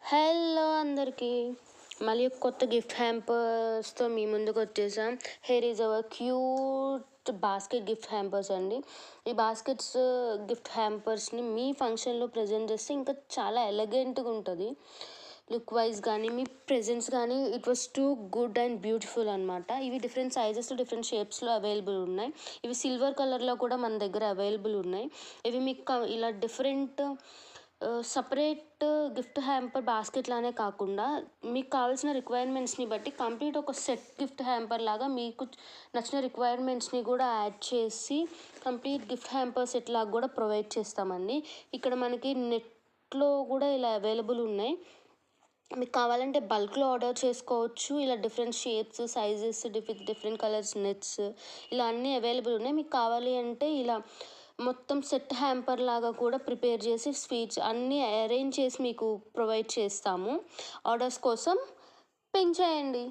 Hello అందరికీ మళ్ళీ ఒక కొత్త గిఫ్ట్ హ్యాంపర్స్తో మీ ముందుకు వచ్చేసాం. Here is our cute basket gift hampers అండి. ఈ బాస్కెట్స్ గిఫ్ట్ హ్యాంపర్స్ని మీ ఫంక్షన్లో ప్రజెంట్ చేస్తే ఇంకా చాలా ఎలిగెంట్గా ఉంటుంది. లుక్ వైజ్ కానీ మీ ప్రెజెన్స్ కానీ it was too good and beautiful అనమాట. ఇవి డిఫరెంట్ సైజెస్లో డిఫరెంట్ షేప్స్లో అవైలబుల్ ఉన్నాయి. ఇవి సిల్వర్ కలర్లో కూడా మన దగ్గర అవైలబుల్ ఉన్నాయి. ఇవి మీకు ఇలా different separate gift hamper basket లానే కాకుండా మీకు కావాల్సిన రిక్వైర్మెంట్స్ని బట్టి కంప్లీట్ ఒక సెట్ గిఫ్ట్ హ్యాంపర్ లాగా మీకు నచ్చిన రిక్వైర్మెంట్స్ని కూడా యాడ్ చేసి కంప్లీట్ గిఫ్ట్ హ్యాంపర్ సెట్ లాగా కూడా ప్రొవైడ్ చేస్తామండి. ఇక్కడ మనకి నెట్లో కూడా ఇలా అవైలబుల్ ఉన్నాయి. మీకు కావాలంటే బల్క్లో ఆర్డర్ చేసుకోవచ్చు. ఇలా different shapes sizes different colours nets ఇలా అన్నీ అవైలబుల్ ఉన్నాయి. మీకు కావాలి అంటే ఇలా మొత్తం సెట్ హ్యాంపర్ లాగా కూడా ప్రిపేర్ చేసి స్వీట్స్ అన్నీ అరేంజ్ చేసి మీకు ప్రొవైడ్ చేస్తాము. ఆర్డర్స్ కోసం పింగ్ చేయండి.